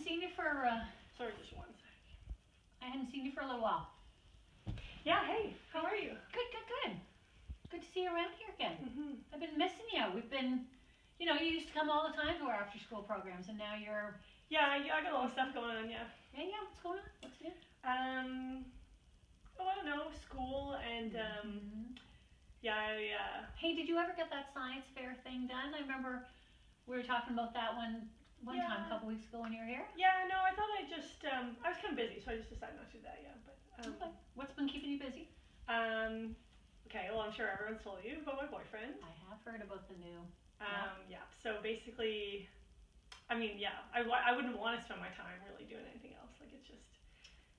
seen you for, Sorry, just one sec. I hadn't seen you for a little while. Yeah, hey, how are you? Good, good, good. Good to see you around here again. Mm-hmm. I've been missing you. We've been, you used to come all the time to our after school programs, and now you're... Yeah, I got a lot of stuff going on, yeah. Yeah, what's going on? What's new? I don't know, school and, Hey, did you ever get that science fair thing done? I remember we were talking about that one time a couple weeks ago when you were here. Yeah, no, I thought I was kind of busy, so I just decided not to do that, yeah, but, Okay. What's been keeping you busy? Okay, well, I'm sure everyone's told you about my boyfriend. I have heard about the new... Yeah, so basically, I wouldn't want to spend my time really doing anything else, like, it's just...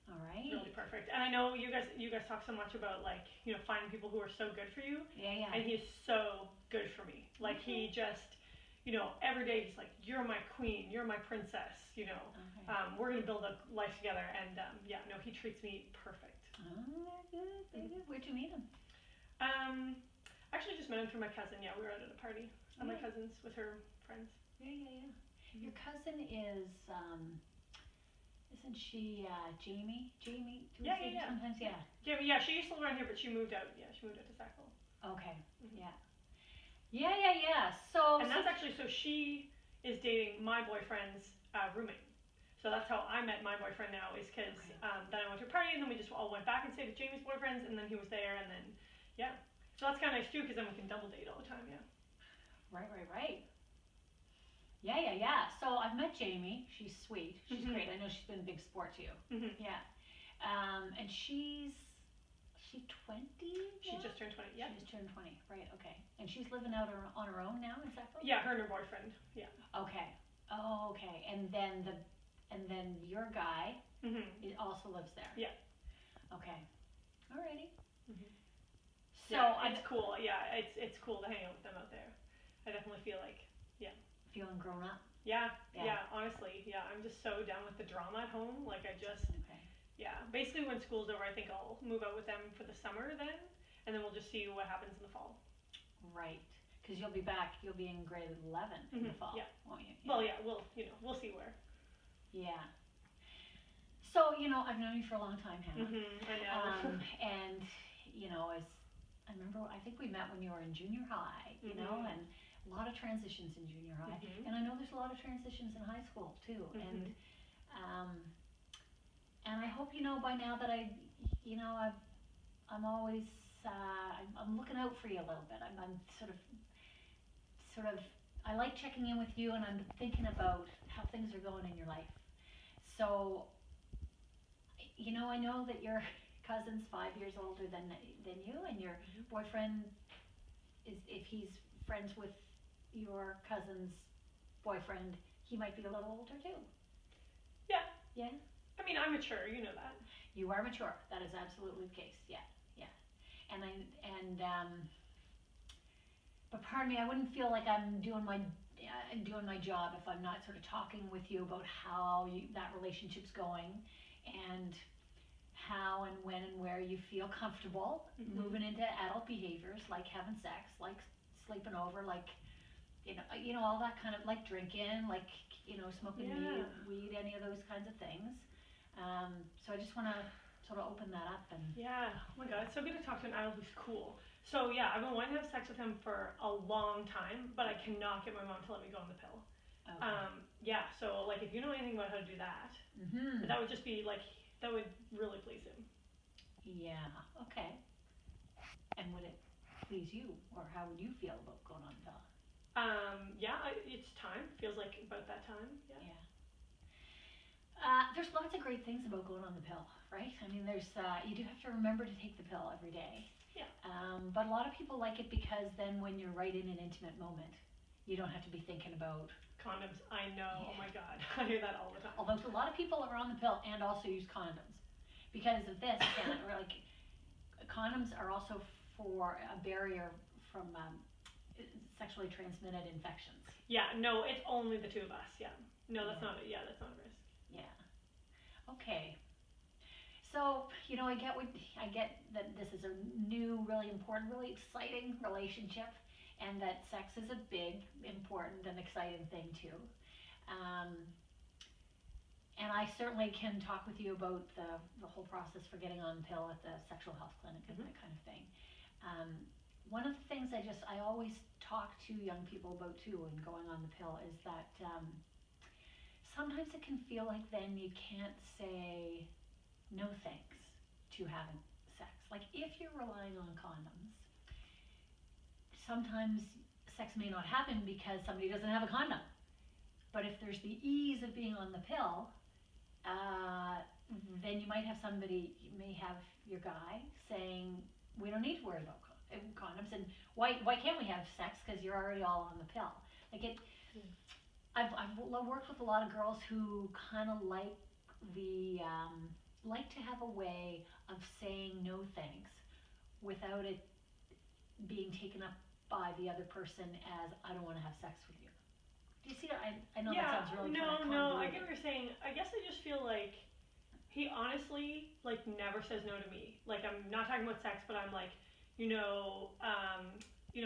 All right. Really perfect. And I know you guys talk so much about, like, finding people who are so good for you. Yeah. And he's so good for me. Like, he just, every day he's like, you're my queen, you're my princess, Okay. We're going to build a life together. And, he treats me perfect. Oh, good, very good. Where'd you meet him? Actually just met him through my cousin. Yeah, we were out at a party. My cousin's with her friends. Yeah. Mm-hmm. Your cousin is, isn't she Jamie? Jamie? Yeah. Sometimes, yeah. Yeah, she used to live around here, but she moved out. Yeah, she moved out to Sackville. Okay. Mm-hmm. Yeah. So. And that's actually, so she is dating my boyfriend's roommate. So that's how I met my boyfriend now, is because then I went to a party, and then we just all went back and stayed at Jamie's boyfriend's, and then he was there, and then, yeah. So that's kind of nice too, because then we can double date all the time, yeah. Right. Yeah. So I've met Jamie. She's sweet. She's great. I know she's been a big sport to you. Mm-hmm. Yeah. And she's 20? She just turned 20, yeah. She just turned 20, right, okay. And she's living out on her own now, is that right? Yeah, her and her boyfriend, yeah. Okay. Oh, okay. And then your guy also lives there. Yeah. Okay. Alrighty. Mm-hmm. So yeah, it's cool. Yeah, it's cool to hang out with them out there. I definitely feel like, yeah. Feeling grown up? Yeah, honestly, yeah. I'm just so down with the drama at home. Like, yeah. Basically, when school's over, I think I'll move out with them for the summer then, and then we'll just see what happens in the fall. Right. Because you'll be back, you'll be in grade 11 in the fall, won't you? Well, yeah, we'll see where. Yeah. So, I've known you for a long time, Hannah. I know. And, I remember, I think we met when you were in junior high, and a lot of transitions in junior high. And I know there's a lot of transitions in high school, too. And I hope you know by now that I'm always, I'm looking out for you a little bit. I'm sort of, I like checking in with you, and I'm thinking about how things are going in your life. So, I know that your cousin's 5 years older than you, and your boyfriend if he's friends with your cousin's boyfriend, he might be a little older too. Yeah. Yeah? I mean, I'm mature, you know that. You are mature. That is absolutely the case. Yeah. But pardon me, I wouldn't feel like I'm doing my job if I'm not sort of talking with you about how that relationship's going, and how and when and where you feel comfortable moving into adult behaviors, like having sex, like sleeping over, like all that kind of, like drinking, like smoking weed, any of those kinds of things. So I just want to sort of open that up and. Yeah. Oh my God, it's so good to talk to an adult who's cool. So yeah, I've been wanting to have sex with him for a long time, but I cannot get my mom to let me go on the pill. Okay. Yeah. So like, if you know anything about how to do that, that would just be like, that would really please him. Yeah. Okay. And would it please you, or how would you feel about going on the pill? Yeah, it's time. Feels like about that time. Yeah. There's lots of great things about going on the pill, right? I mean, there's you do have to remember to take the pill every day. Yeah. But a lot of people like it because then when you're right in an intimate moment, you don't have to be thinking about condoms. I know. Yeah. Oh my God, I hear that all the time. Although a lot of people are on the pill and also use condoms because of this. Like, condoms are also for a barrier from sexually transmitted infections. Yeah. No, it's only the two of us. Yeah. No, that's not it. Yeah, that's not a risk. Yeah. Okay. So, I get that this is a new, really important, really exciting relationship, and that sex is a big, important, and exciting thing too. And I certainly can talk with you about the whole process for getting on the pill at the sexual health clinic and that kind of thing. One of the things I always talk to young people about too and going on the pill is that sometimes it can feel like then you can't say no thanks to having sex. Like if you're relying on condoms, sometimes sex may not happen because somebody doesn't have a condom. But if there's the ease of being on the pill, then you might have you may have your guy saying, we don't need to worry about condoms, and why can't we have sex because you're already all on the pill? Like I've worked with a lot of girls who kind of like like to have a way of saying no thanks without it being taken up by the other person as, I don't want to have sex with you. Do you see? I know that sounds really kind of convoluted. No, I get what you're saying. I guess I just feel like he honestly like never says no to me. Like I'm not talking about sex, but I'm like,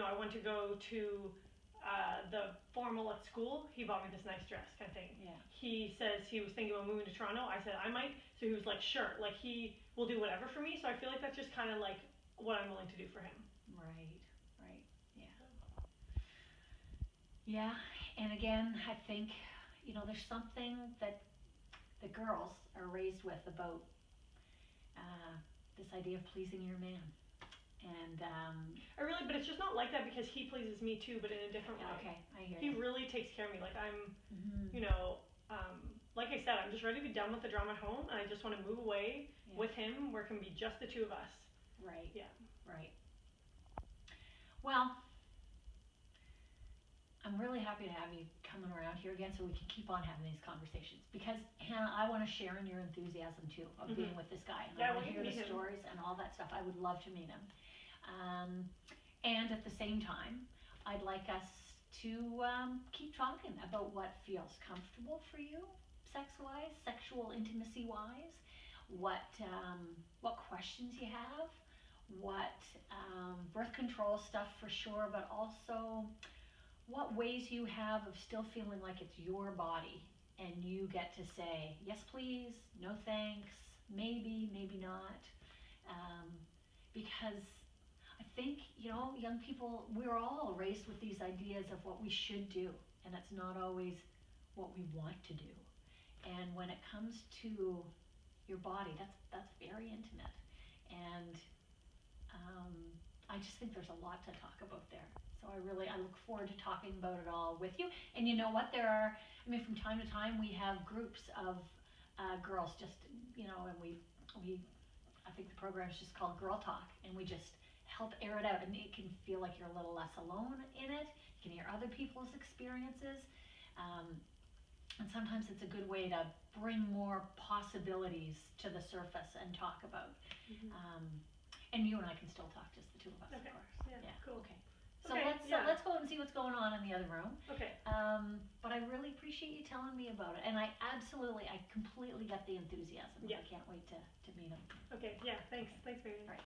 I went to go to the formal at school. He bought me this nice dress kind of thing. Yeah. He says he was thinking about moving to Toronto. I said I might. So he was like, sure. Like he will do whatever for me. So I feel like that's just kind of like what I'm willing to do for him. Right. Yeah. Yeah. And again, I think, there's something that the girls are raised with about this idea of pleasing your man. And but it's just not like that because he pleases me too, but in a different way. Okay, I hear you. He you. really takes care of me. Like I'm, like I said, I'm just ready to be done with the drama at home, and I just want to move away with him where it can be just the two of us. Right. Yeah. Right. Well, I'm really happy to have you coming around here again so we can keep on having these conversations. Because, Hannah, I want to share in your enthusiasm, too, of being with this guy. And I want to hear the stories and all that stuff. I would love to meet him. And at the same time, I'd like us to keep talking about what feels comfortable for you, sex-wise, sexual intimacy-wise, what questions you have, what birth control stuff for sure, but also what ways you have of still feeling like it's your body and you get to say, yes please, no thanks, maybe, maybe not. Because I think, young people, we're all raised with these ideas of what we should do, and it's not always what we want to do. And when it comes to your body, that's very intimate. And I just think there's a lot to talk about there. So I look forward to talking about it all with you. And you know what, from time to time we have groups of girls just, and I think the program is just called Girl Talk, and we just help air it out, and it can feel like you're a little less alone in it. You can hear other people's experiences. And sometimes it's a good way to bring more possibilities to the surface and talk about. And you and I can still talk, just the two of us, okay. Of course. Yeah, cool. Okay. So let's go and see what's going on in the other room. Okay. But I really appreciate you telling me about it, and I completely get the enthusiasm. Yeah. I can't wait to meet him. Okay. Yeah. Thanks. Okay. Thanks, Marian. All right.